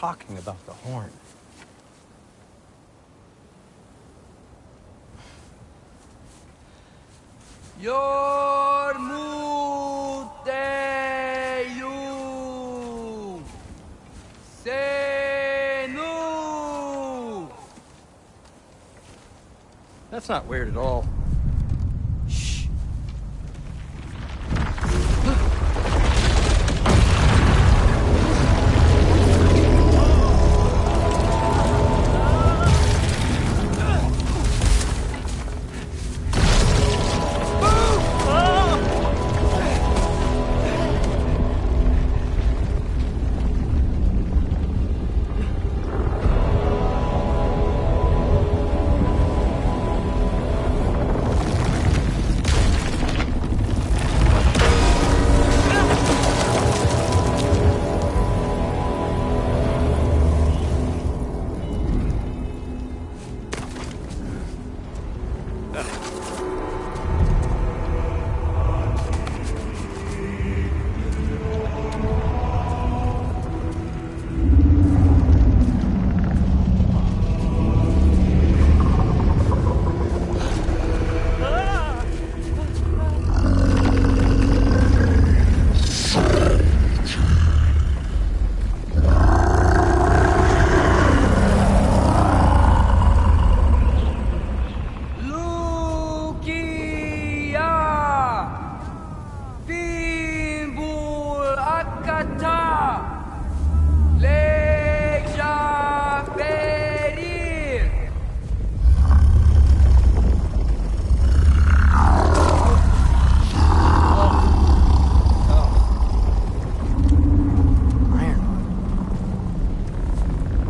talking about the horn. Yormuteyu Senu. That's not weird at all. Shh.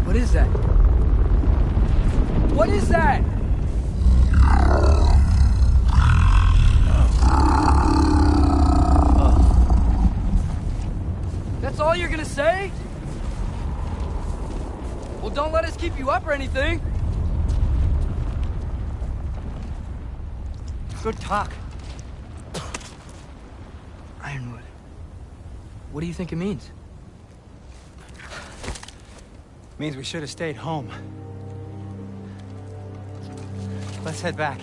What is that? What is that? That's all you're gonna say? Well, don't let us keep you up or anything. Good talk. Ironwood. What do you think it means? Means we should have stayed home. Let's head back.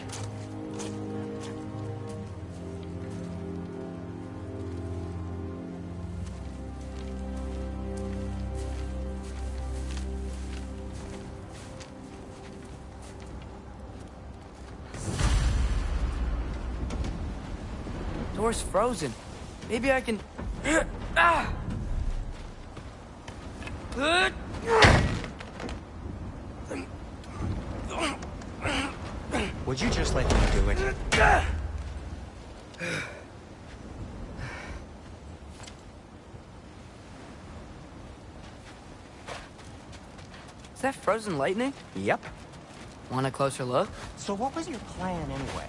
Door's frozen. Maybe I can... Ah! Would you just let me do it? Is that frozen lightning? Yep. Want a closer look? So what was your plan anyway?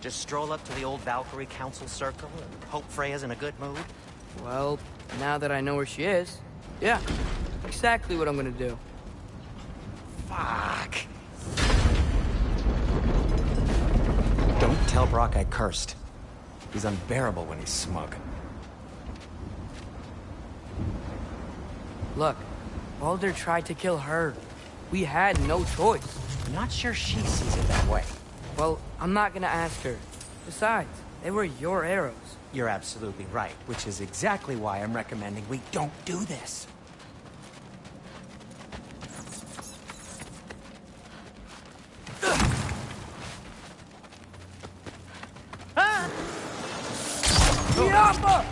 Just stroll up to the old Valkyrie Council Circle and hope Freya's in a good mood? Well, now that I know where she is, yeah, exactly what I'm gonna do. Fuck. Don't tell Brock I cursed. He's unbearable when he's smug. Look, Baldur tried to kill her. We had no choice. Not sure she sees it that way. Well, I'm not gonna ask her. Besides, they were your arrows. You're absolutely right, which is exactly why I'm recommending we don't do this. Yappa!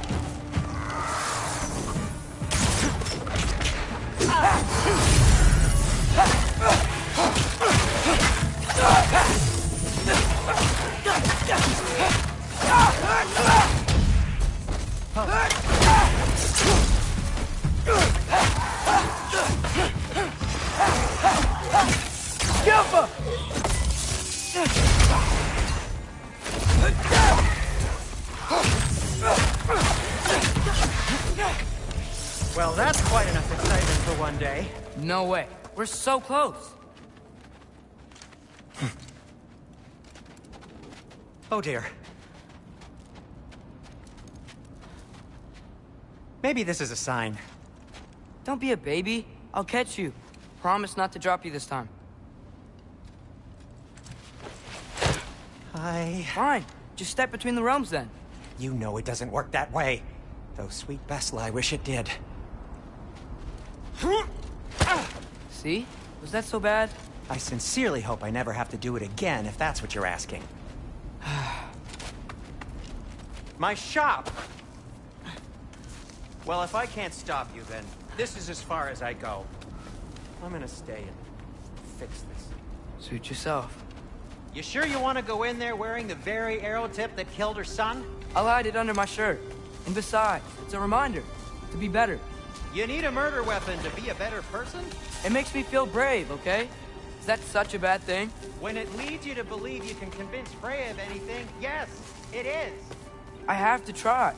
Yappa! Well, that's quite enough excitement for one day. No way. We're so close. Oh dear. Maybe this is a sign. Don't be a baby. I'll catch you. Promise not to drop you this time. Fine. Just step between the realms then. You know it doesn't work that way. Though sweet Bessel, I wish it did. See? Was that so bad? I sincerely hope I never have to do it again, if that's what you're asking. My shop! Well, if I can't stop you, then this is as far as I go. I'm gonna stay and fix this. Suit yourself. You sure you want to go in there wearing the very arrow tip that killed her son? I'll hide it under my shirt. And besides, it's a reminder to be better. You need a murder weapon to be a better person? It makes me feel brave, okay? Is that such a bad thing? When it leads you to believe you can convince Freya of anything, yes, it is. I have to try.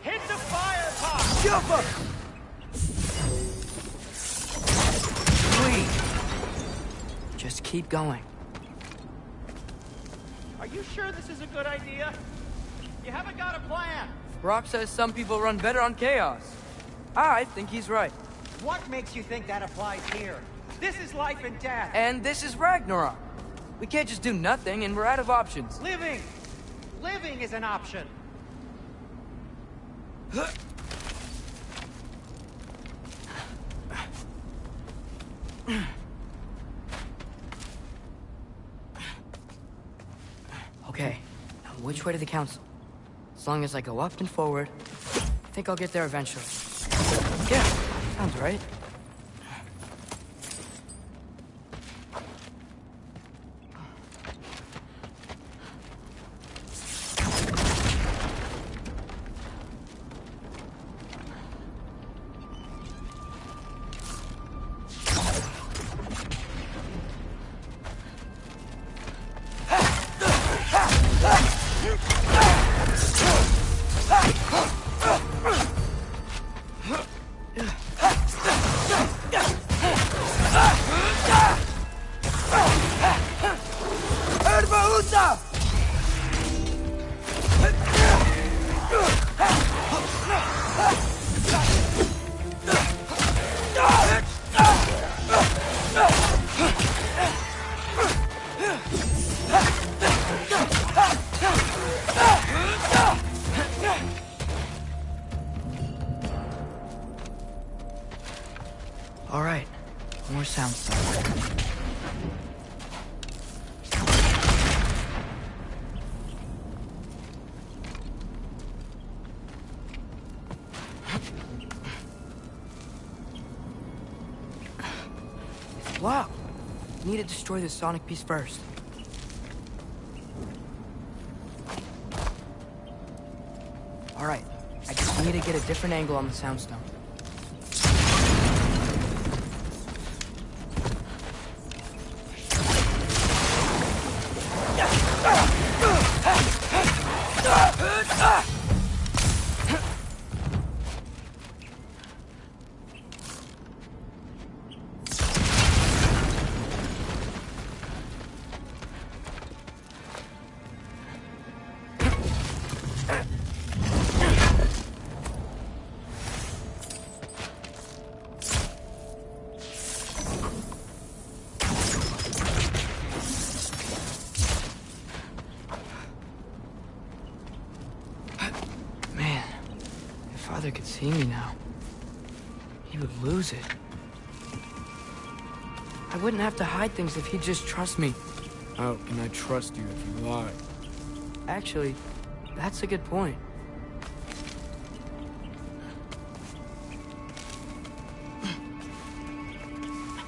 Hit the fire pot! Jump up! Please. Just keep going. Are you sure this is a good idea? You haven't got a plan. Brock says some people run better on chaos. I think he's right. What makes you think that applies here? This is life and death. And this is Ragnarok. We can't just do nothing, and we're out of options. Living! Living is an option. Okay, now which way to the council? As long as I go up and forward, I think I'll get there eventually. Yeah, sounds right. All right, more sound stuff. It's locked. We need to destroy the sonic piece first. All right, I just need to get a different angle on the soundstone. Father could see me now. He would lose it. I wouldn't have to hide things if he'd just trust me. How can I trust you if you lie? Actually, that's a good point.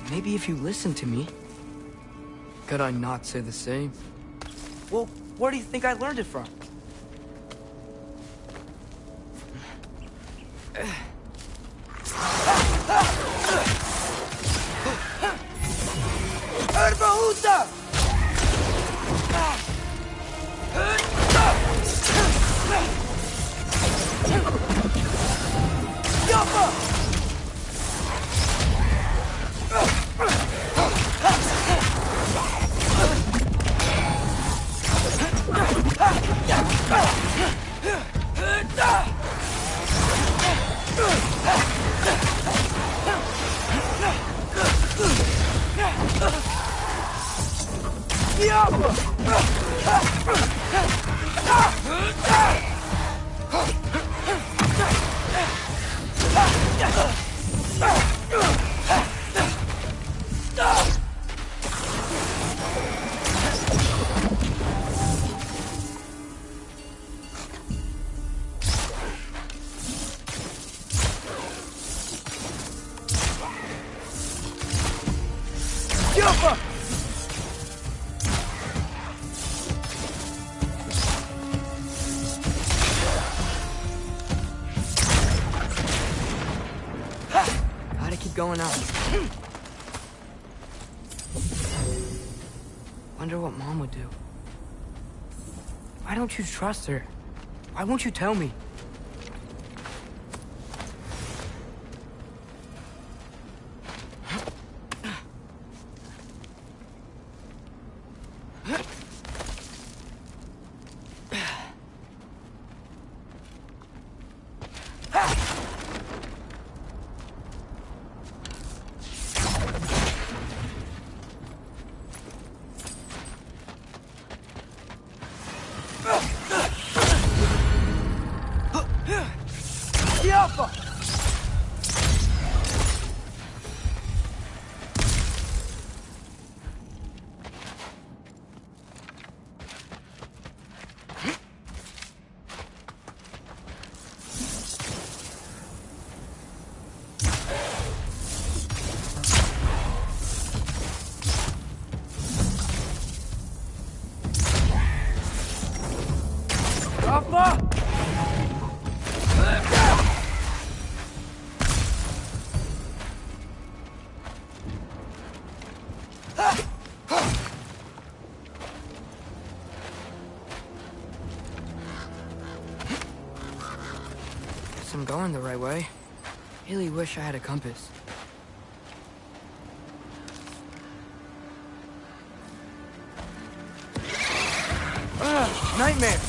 Maybe if you listen to me. Could I not say the same? Well, where do you think I learned it from? going on. Wonder what Mom would do. Why don't you trust her? Why won't you tell me? Guess I'm going the right way. Really wish I had a compass. Nightmare!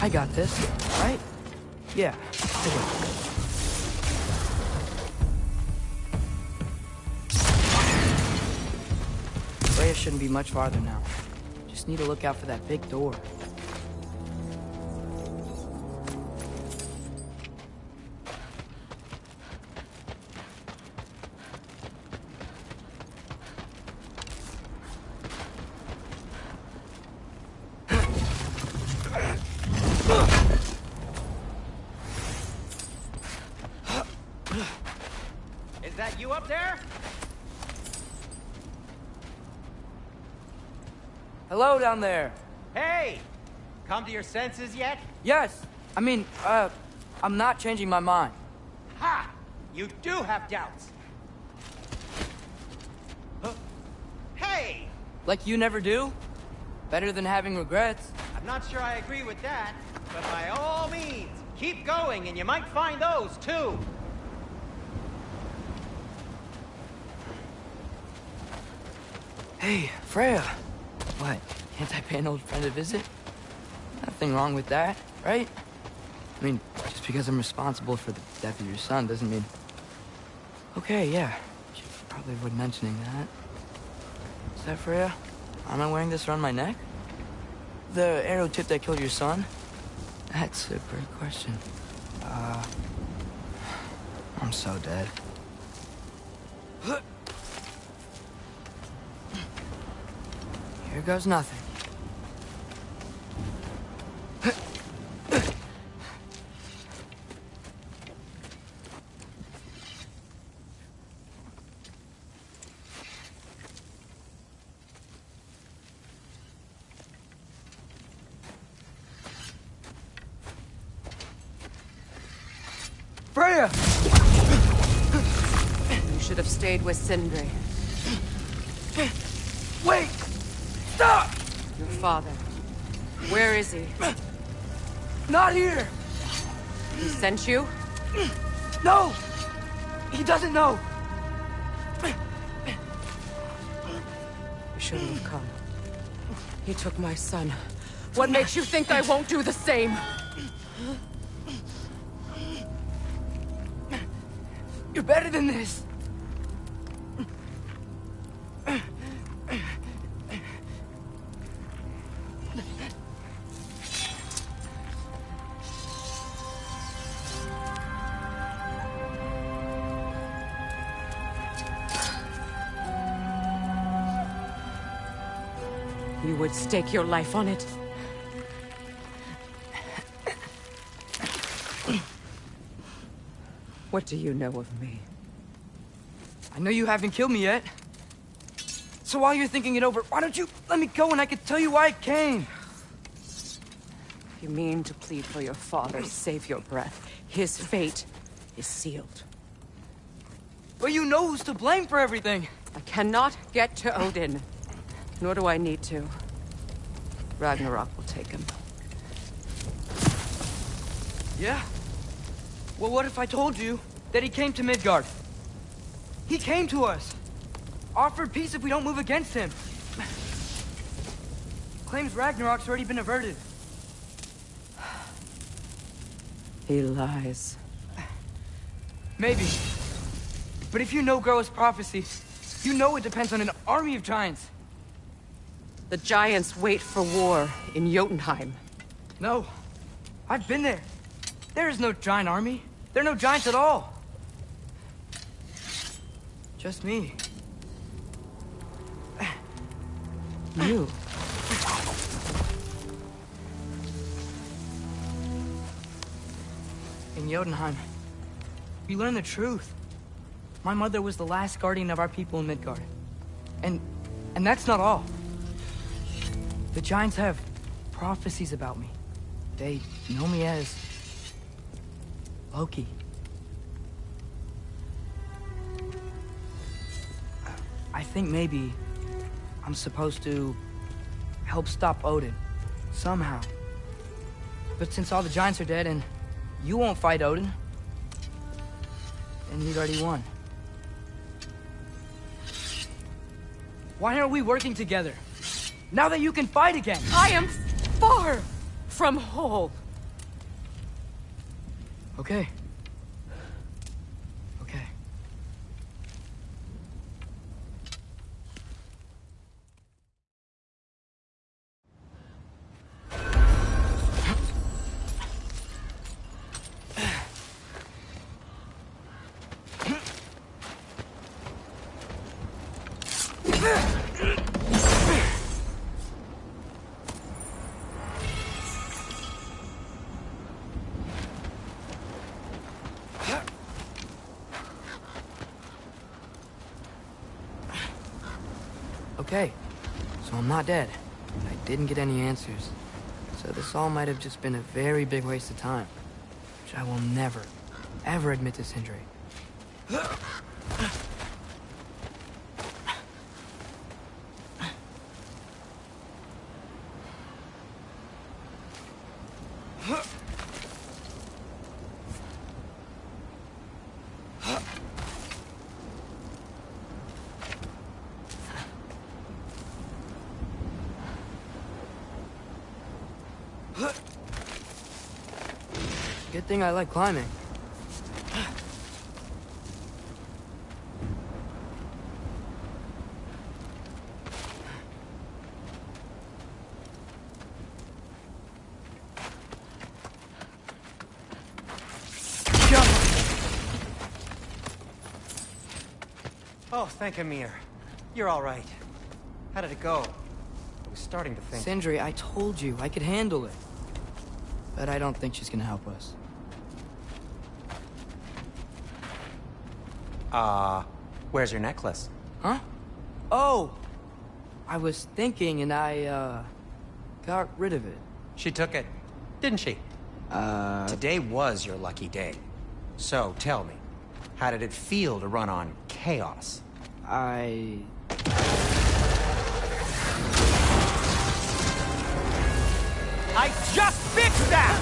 I got this, right? Yeah, I do. Freya shouldn't be much farther now. Just need to look out for that big door. Hello down there. Hey! Come to your senses yet? Yes. I mean, I'm not changing my mind. Ha! You do have doubts. Huh? Hey! Like you never do? Better than having regrets. I'm not sure I agree with that, but by all means, keep going and you might find those too. Hey, Freya. What? Can't I pay an old friend a visit? Nothing wrong with that, right? I mean, just because I'm responsible for the death of your son doesn't mean... Okay, yeah. Should probably avoid mentioning that. Is that Freya? Am I wearing this around my neck? The arrow tip that killed your son? That's a great question. I'm so dead. Here goes nothing. Freya! You should have stayed with Sindri. Wait! Stop! Your father. Where is he? Not here! He sent you? No! He doesn't know! You shouldn't have come. He took my son. What makes you think I won't do the same? You're better than this! You would stake your life on it? What do you know of me? I know you haven't killed me yet. So while you're thinking it over, why don't you let me go and I can tell you why I came? You mean to plead for your father, save your breath. His fate is sealed. But you know who's to blame for everything. I cannot get to Odin. Nor do I need to. Ragnarok will take him. Yeah? Well, what if I told you that he came to Midgard? He came to us. Offered peace if we don't move against him. Claims Ragnarok's already been averted. He lies. Maybe. But if you know Groa's prophecy, you know it depends on an army of giants. The giants wait for war in Jotunheim. No. I've been there. There is no giant army. There are no giants at all. Just me. You? In Jotunheim, we learn the truth. My mother was the last guardian of our people in Midgard. And that's not all. The giants have prophecies about me. They know me as Loki. I think maybe I'm supposed to help stop Odin, somehow. But since all the giants are dead and you won't fight Odin, then you've already won. Why aren't we working together? Now that you can fight again! I am far from whole. Okay. Okay. Okay, so I'm not dead. I didn't get any answers. So this all might have just been a very big waste of time. Which I will never, ever admit to Sindri. Good thing I like climbing. Oh, thank Amir. You're all right. How did it go? I was starting to think... Sindri, I told you I could handle it. But I don't think she's gonna help us. Where's your necklace? Huh? Oh! I was thinking and I, got rid of it. She took it, didn't she? Today was your lucky day. So, tell me, how did it feel to run on chaos? I just fixed that!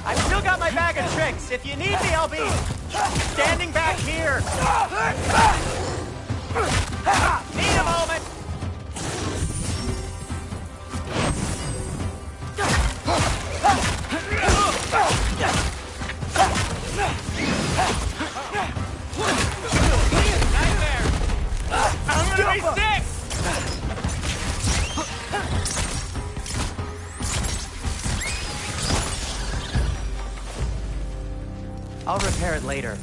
I've still got my bag of tricks. If you need me, I'll be standing back here. Need a moment. Nightmare. I'm gonna be sick. I'll repair it later.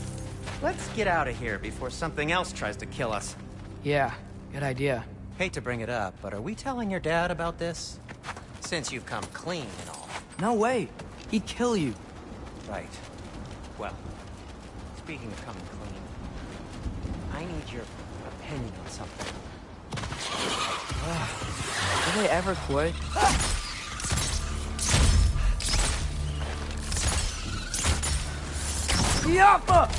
Let's get out of here before something else tries to kill us. yeah, good idea. Hate to bring it up, but are we telling your dad about this? Since you've come clean and all. No way. He'd kill you. Right. Well, speaking of coming clean, I need your opinion on something. Do they ever quit? Yappa!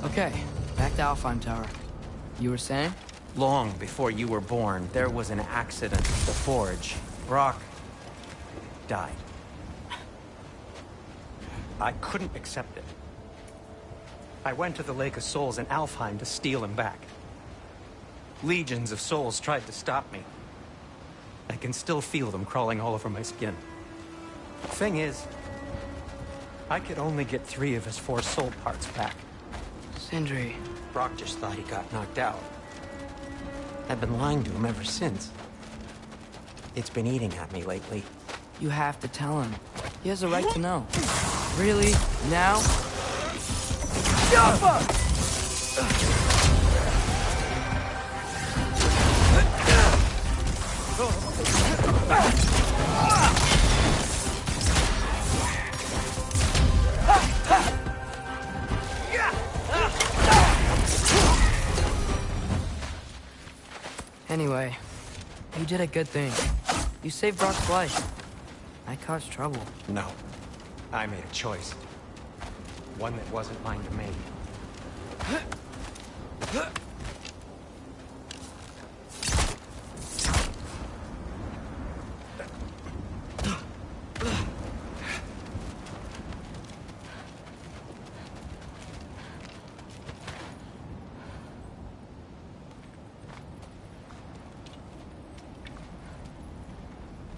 Okay, back to Alfheim Tower. You were saying? Long before you were born, there was an accident at the forge. Brock died. I couldn't accept it. I went to the Lake of Souls in Alfheim to steal him back. Legions of souls tried to stop me. I can still feel them crawling all over my skin. Thing is, I could only get 3 of his 4 soul parts back. Sindri. Brock just thought he got knocked out. I've been lying to him ever since. It's been eating at me lately. You have to tell him. He has a right to know. Really? Now? Anyway, you did a good thing. You saved Brock's life. I caused trouble. No. I made a choice. One that wasn't mine to make.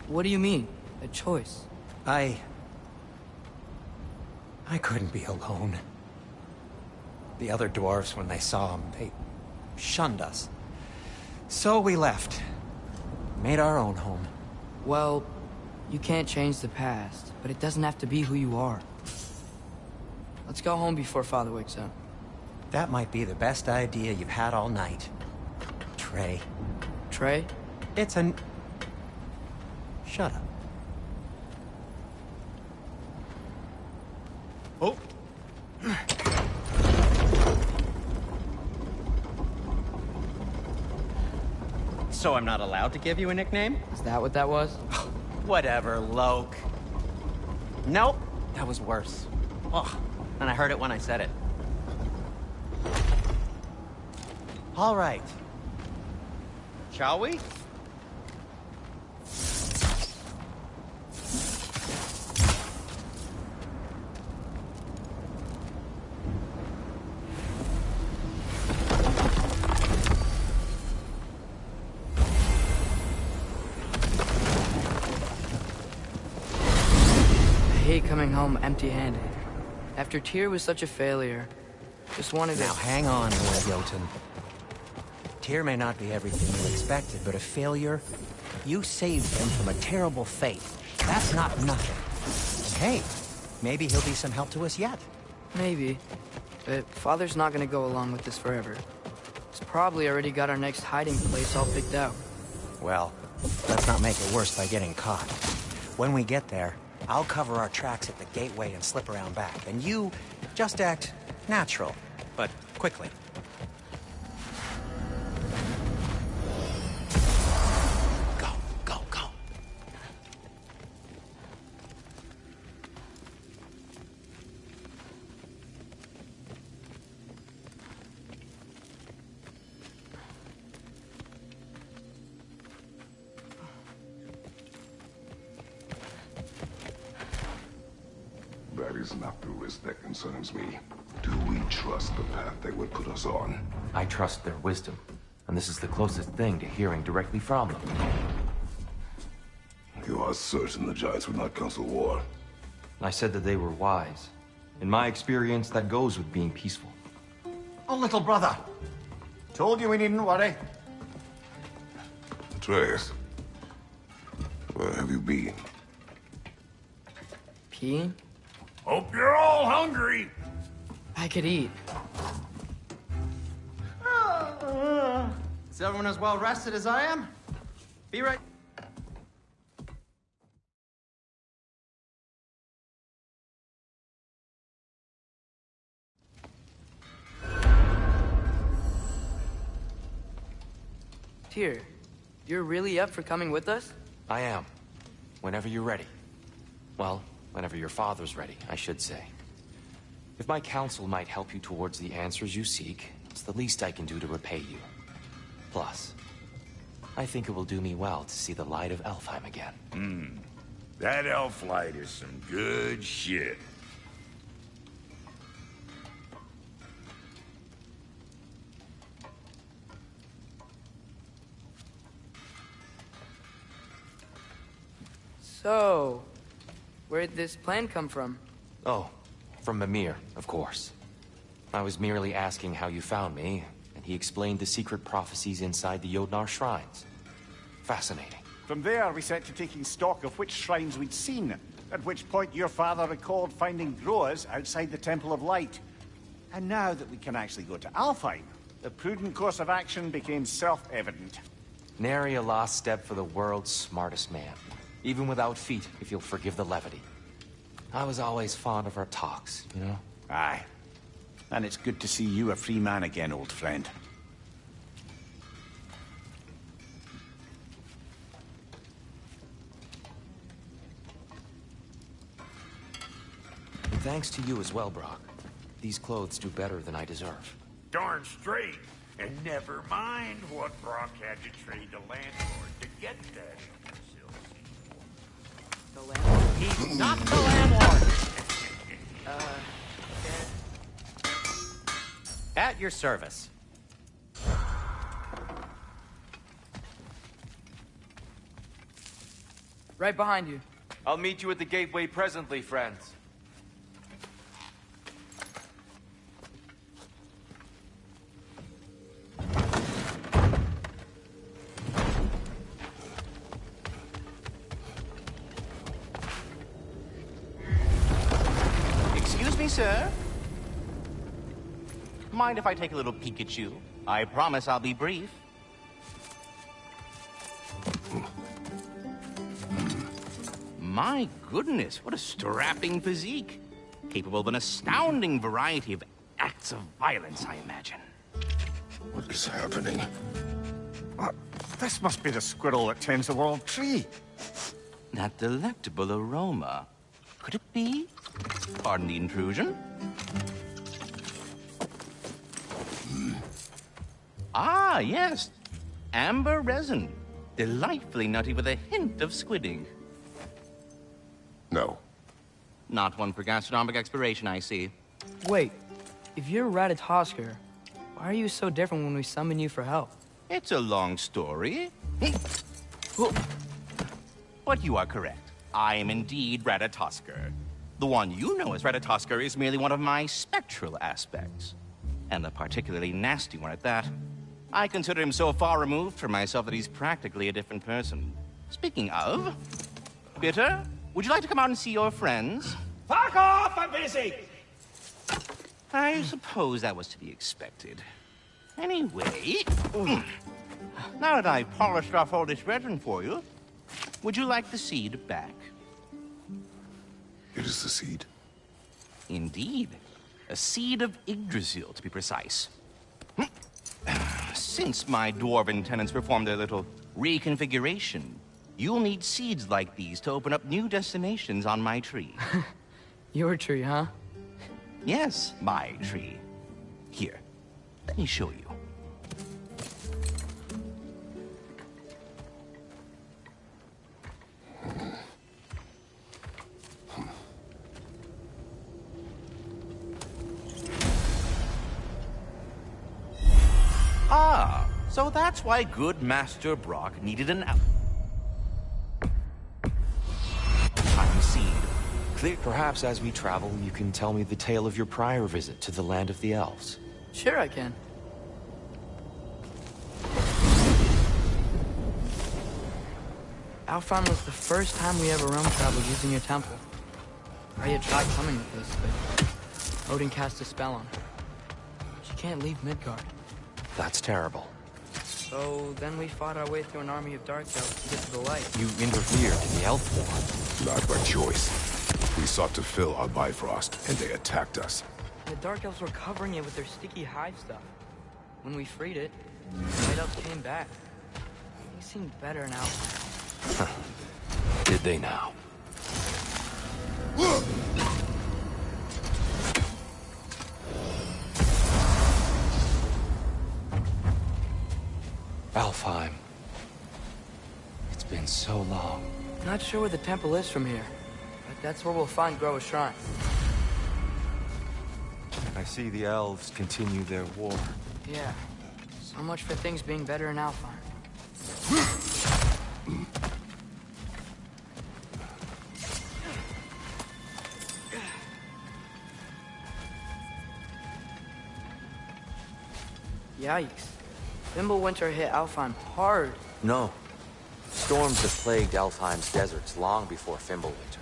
What do you mean? A choice? I couldn't be alone. The other dwarves, when they saw him, they shunned us. So we left. Made our own home. Well, you can't change the past, but it doesn't have to be who you are. Let's go home before Father wakes up. That might be the best idea you've had all night. Trey. Trey? It's an... Shut up. Oh! So I'm not allowed to give you a nickname? Is that what that was? Whatever, Loke. Nope, that was worse. Ugh, and I heard it when I said it. All right. Shall we? I hate coming home empty-handed. After Tyr was such a failure, just wanted to... Now hang on, Lord Jotun. Tyr may not be everything you expected, but a failure? You saved him from a terrible fate. That's not nothing. Hey, maybe he'll be some help to us yet. Maybe. But Father's not gonna go along with this forever. He's probably already got our next hiding place all picked out. Well, let's not make it worse by getting caught. When we get there, I'll cover our tracks at the gateway and slip around back, and you just act natural, but quickly. Go, go, go. That is not the risk that concerns me. Do we trust the path they would put us on? I trust their wisdom, and this is the closest thing to hearing directly from them. You are certain the Giants would not counsel war? I said that they were wise. In my experience, that goes with being peaceful. Oh, little brother. Told you we needn't worry. Atreus, where have you been? Peeing? Hope you're all hungry. I could eat. Is everyone as well rested as I am? Be right... Tyr, you're really up for coming with us? I am. Whenever you're ready. Well, whenever your father's ready, I should say. If my counsel might help you towards the answers you seek, it's the least I can do to repay you. Plus, I think it will do me well to see the light of Elfheim again. That elf light is some good shit. So, where'd this plan come from? Oh, from Mimir, of course. I was merely asking how you found me, and he explained the secret prophecies inside the Jotnar shrines. Fascinating. From there, we set to taking stock of which shrines we'd seen, at which point your father recalled finding growers outside the Temple of Light. And now that we can actually go to Alfheim, the prudent course of action became self-evident. Nary a lost step for the world's smartest man. Even without feet, if you'll forgive the levity. I was always fond of our talks, you know? Aye. And it's good to see you a free man again, old friend. Thanks to you as well, Brock. These clothes do better than I deserve. Darn straight. And never mind what Brock had to trade the landlord to get that facility. The landlord? He's not the landlord! At your service. Right behind you. I'll meet you at the gateway presently, friends. sir. Mind if I take a little peek at you? I promise I'll be brief. My goodness, what a strapping physique. Capable of an astounding variety of acts of violence, I imagine. What is happening? This must be the squirrel that tends the world tree. That delectable aroma. Could it be? Pardon the intrusion. Ah, yes. Amber resin. Delightfully nutty with a hint of squidding. No. Not one for gastronomic exploration, I see. Wait, if you're Ratatosker, why are you so different when we summon you for help? It's a long story. But you are correct. I am indeed Ratatosker. The one you know as Ratatosker is merely one of my spectral aspects. And a particularly nasty one at that. I consider him so far removed from myself that he's practically a different person. Speaking of, Bitter, would you like to come out and see your friends? Fuck off! I'm busy! I suppose that was to be expected. Anyway, now that I've polished off all this resin for you, would you like the seed back? It is the seed. Indeed. A seed of Yggdrasil, to be precise. Since my dwarven tenants performed their little reconfiguration, you'll need seeds like these to open up new destinations on my tree. Your tree, huh? Yes, my tree. Here, let me show you. Ah, so that's why good Master Brock needed an time seed. Clear. Perhaps as we travel, you can tell me the tale of your prior visit to the land of the elves. Sure I can. Alfheim was the first time we ever roam traveled using your temple. Freya tried coming with us, but Odin cast a spell on her. She can't leave Midgard. That's terrible. So then we fought our way through an army of dark elves to get to the light. You interfered in the elf war. Not by choice. We sought to fill our Bifrost, and they attacked us. The dark elves were covering it with their sticky hive stuff. When we freed it, the white elves came back. They seemed better now. Did they now? Alfheim. It's been so long. Not sure where the temple is from here, but that's where we'll find Groa's shrine. I see the elves continue their war. Yeah. So much for things being better in Alfheim. Yikes. Fimbulwinter hit Alfheim hard. No. Storms have plagued Alfheim's deserts long before Fimbulwinter.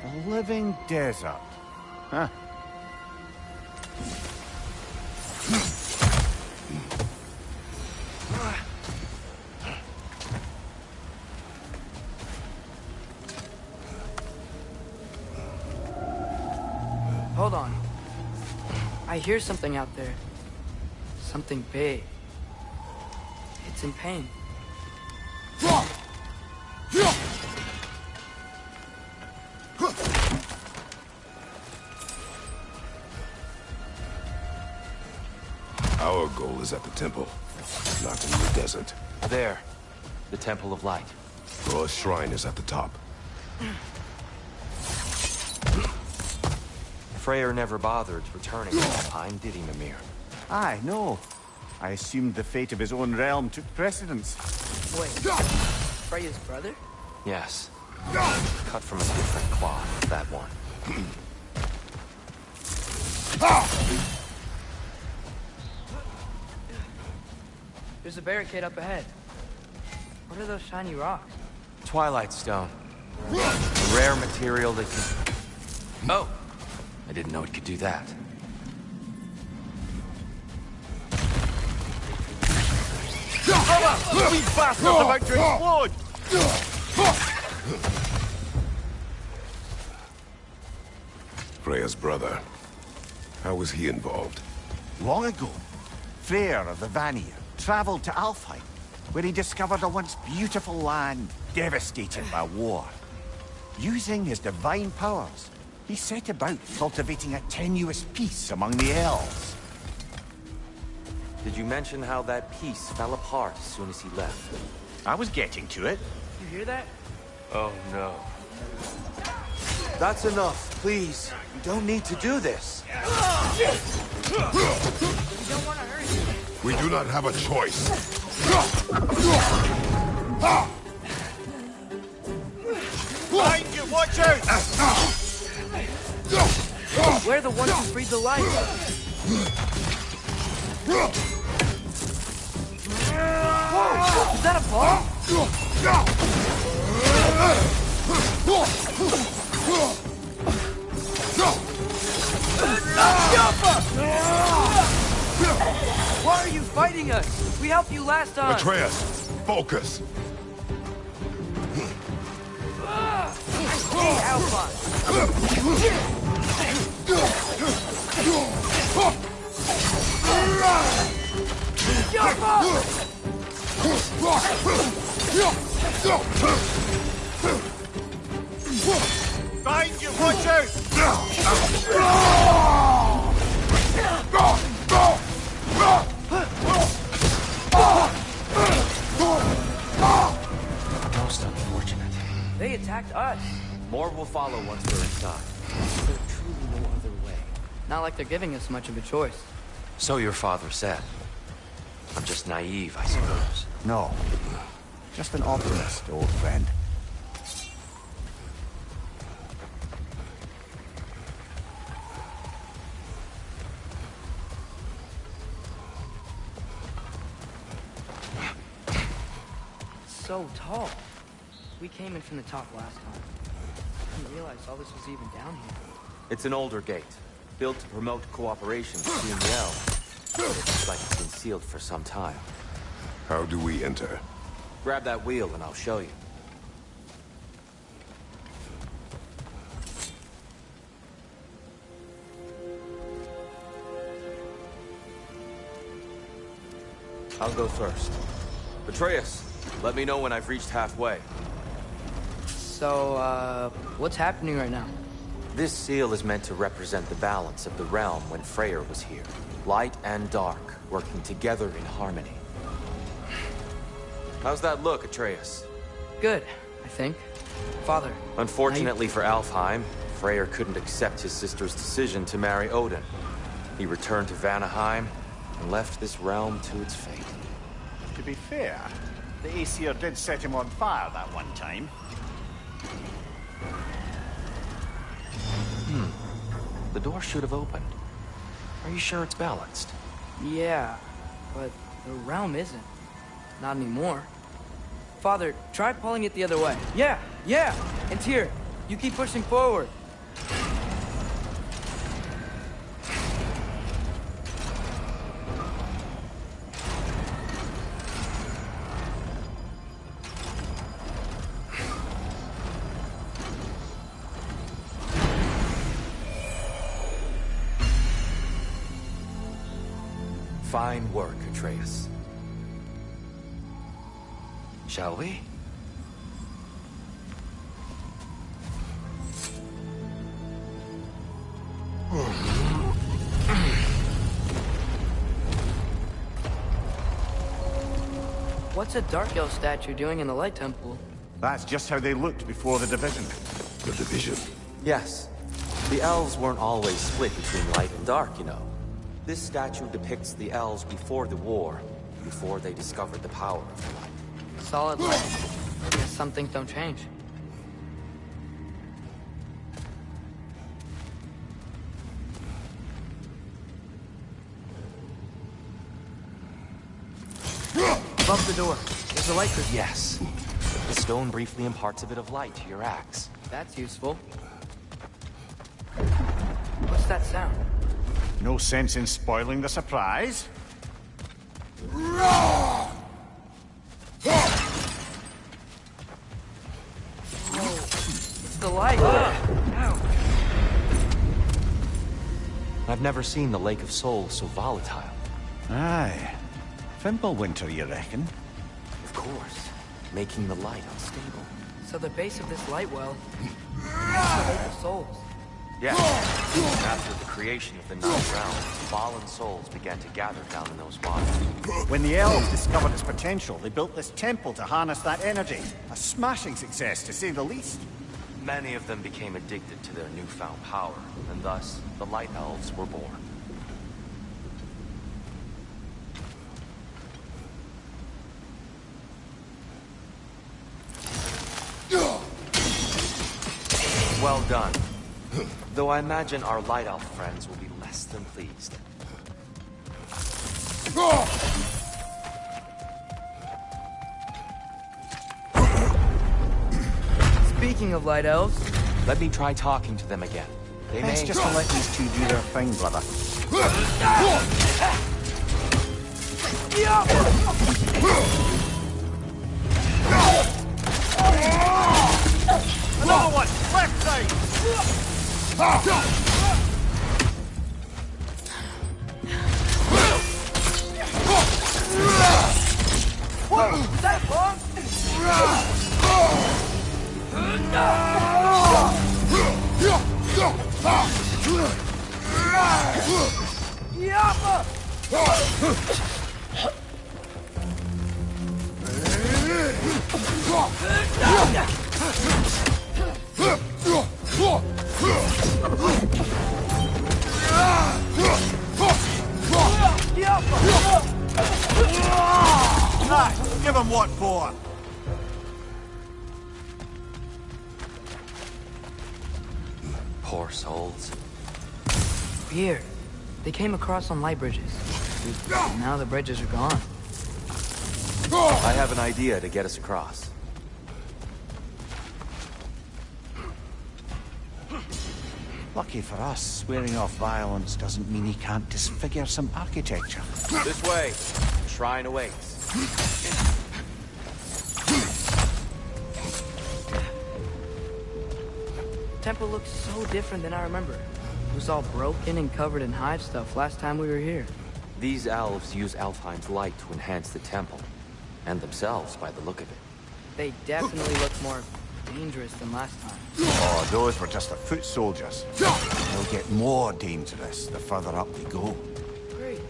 A living desert. Huh. Hold on. I hear something out there. Something big. It's in pain. Our goal is at the temple, not in the desert. There. The Temple of Light. Groa's shrine is at the top. Freyr never bothered returning to Alfheim, did he, Mimir? Aye, no. I assumed the fate of his own realm took precedence. Wait. Freya's brother? Yes. Cut from a different cloth, that one. There's a barricade up ahead. What are those shiny rocks? Twilight Stone. A rare material that can... Oh! I didn't know it could do that. These bastards about to explode! Freya's brother. How was he involved? Long ago, Freyr of the Vanir traveled to Alfheim, where he discovered a once beautiful land devastated by war. Using his divine powers, he set about cultivating a tenuous peace among the elves. Did you mention how that piece fell apart as soon as he left? I was getting to it. You hear that? Oh, no. That's enough, please. You don't need to do this. We don't want to hurt you. We do not have a choice. Behind you, watch out! We're the ones who breathe the light. Whoa! Is that a bomb? Why are you fighting us? We helped you last time. Atreus, focus. Hey, Alpha. Jump up! Behind you, watch out! Most unfortunate. They attacked us. More will follow once we're inside. There's truly no other way. Not like they're giving us much of a choice. So your father said. I'm just naive, I suppose. No. Just an optimist, old friend. It's so tall. We came in from the top last time. I didn't realize all this was even down here. It's an older gate, built to promote cooperation between the elves. It's like it's been sealed for some time. How do we enter? Grab that wheel and I'll show you. I'll go first. Atreus, let me know when I've reached halfway. So, what's happening right now? This seal is meant to represent the balance of the realm when Freyr was here. Light and dark, working together in harmony. How's that look, Atreus? Good, I think. Father. Unfortunately for Alfheim, Freyr couldn't accept his sister's decision to marry Odin. He returned to Vanaheim and left this realm to its fate. To be fair, the Aesir did set him on fire that one time. The door should have opened. Are you sure it's balanced? Yeah, but the realm isn't. Not anymore. Father, try pulling it the other way. Yeah! And here, you keep pushing forward. Fine work, Atreus. Shall we? What's a Dark Elf statue doing in the Light Temple? That's just how they looked before the division. The division. Yes. The elves weren't always split between light and dark, you know. This statue depicts the elves before the war, before they discovered the power of the light. Solid light. Guess some things don't change. Above the door. There's a light crystal. Yes. The stone briefly imparts a bit of light to your axe. That's useful. What's that sound? No sense in spoiling the surprise. It's the light. Ow. I've never seen the Lake of Souls so volatile. Aye. Fimbulwinter, you reckon? Of course. Making the light unstable. So the base of this light well is the Lake of Souls. Yes. After the creation of the Ninth Realm, fallen souls began to gather down in those waters. When the elves discovered its potential, they built this temple to harness that energy. A smashing success, to say the least. Many of them became addicted to their newfound power, and thus, the Light Elves were born. Well done. Though I imagine our Light Elf friends will be less than pleased. Speaking of light elves, Let me try talking to them again. They may... Best just to let these two do their thing, brother. Another one! Left side! whoa, is that long? Give him what for? Poor souls. Weird. They came across on light bridges. Now the bridges are gone. I have an idea to get us across. Lucky for us, swearing off violence doesn't mean he can't disfigure some architecture. This way. Shrine awaits. Temple looks so different than I remember. It was all broken and covered in hive stuff last time we were here. These elves use Alfheim's light to enhance the temple. And themselves, by the look of it. They definitely look more dangerous than last time. Oh, those were just the foot soldiers. They'll get more dangerous the further up they go. Great.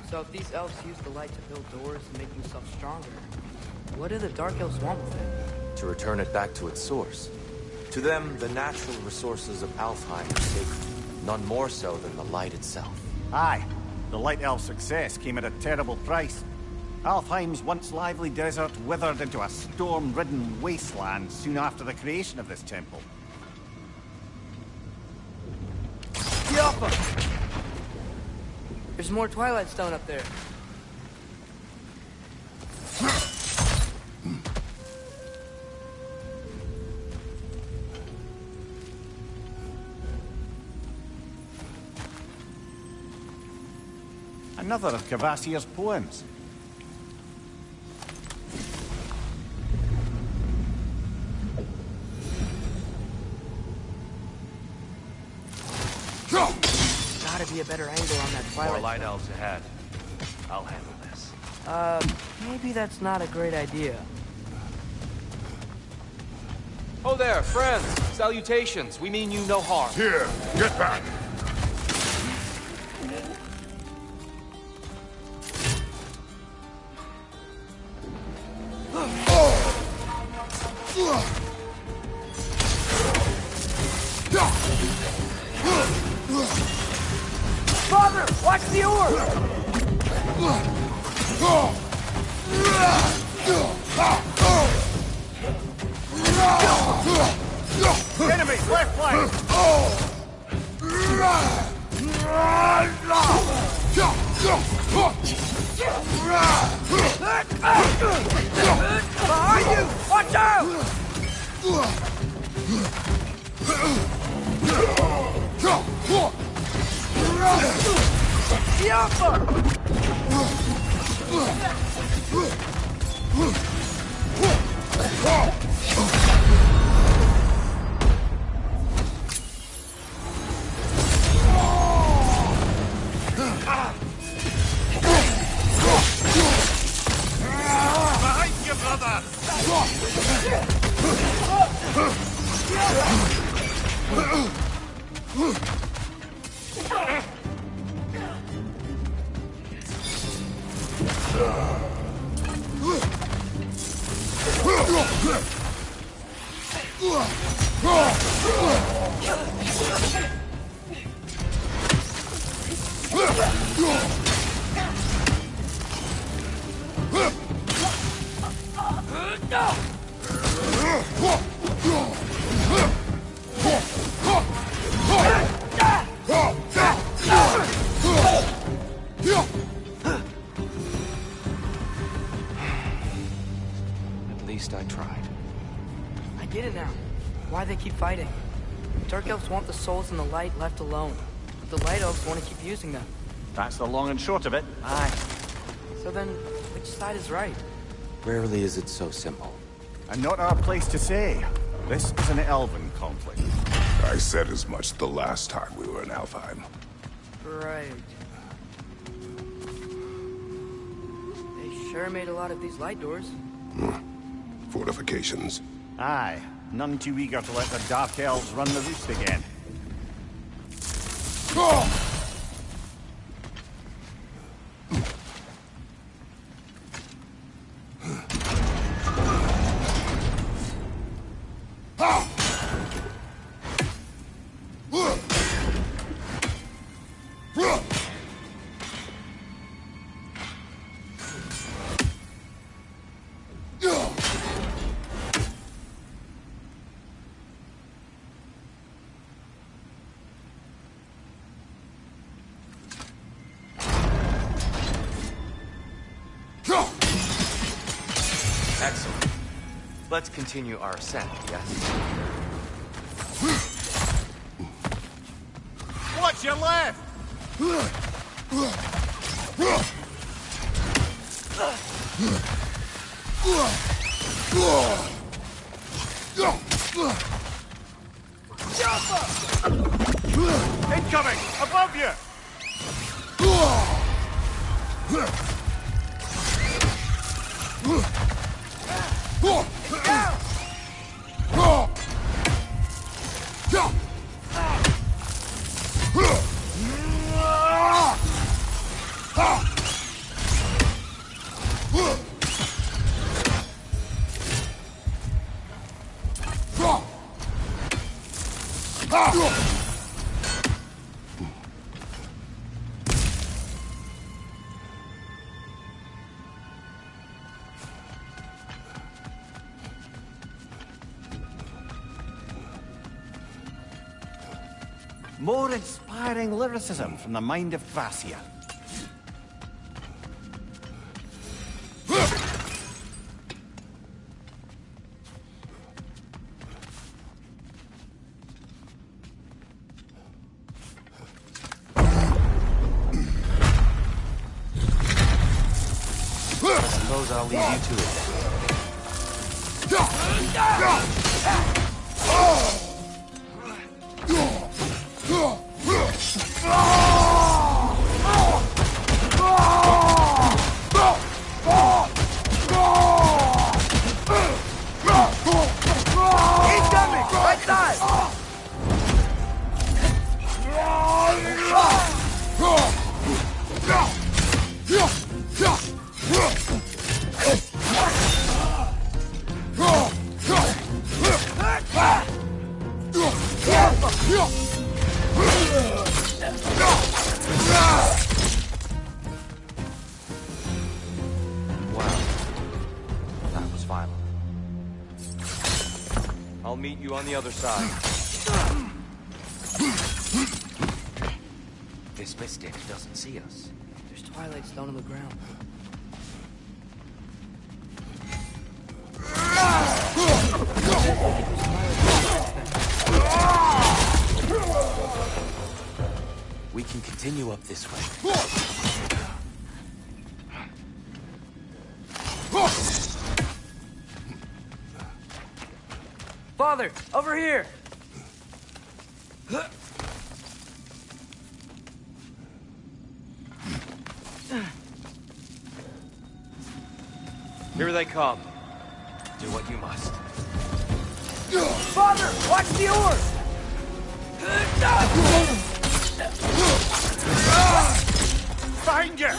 So if these elves use the light to build doors and make themselves stronger, what do the Dark Elves want with it? To return it back to its source. To them, the natural resources of Alfheim are sacred. None more so than the light itself. Aye, the Light Elf success came at a terrible price. Alfheim's once lively desert withered into a storm-ridden wasteland soon after the creation of this temple. Yappa! There's more Twilight Stone up there. Another of Kvasir's poems. Gotta be a better angle on that Twilight More light elves ahead. I'll handle this. Maybe that's not a great idea. Oh there, friends! Salutations! We mean you no harm. Here, get back! Father, watch the orb! Enemy, left flank! Behind you! Watch out! Behind you, brother! At least I tried. I get it now. Why they keep fighting. Dark Elves want the souls in the light left alone. But the Light Elves want to keep using them. That's the long and short of it. Aye. So then, which side is right? Rarely is it so simple. And not our place to say. This is an elven conflict. I said as much the last time we were in Alfheim. Right. They sure made a lot of these light doors. Fortifications. Aye. None too eager to let the Dark Elves run the roost again. Excellent. Let's continue our ascent, yes? Watch your left! Incoming! Above you! More inspiring lyricism from the mind of Thracia. I suppose I'll leave you to it Incoming! Right side! Wow. That was violent. I'll meet you on the other side. This this mystic doesn't see us. There's Twilight Stone on the ground. We can continue up this way. Father, over here! Here they come. Do what you must. Father, watch the orb! Find you!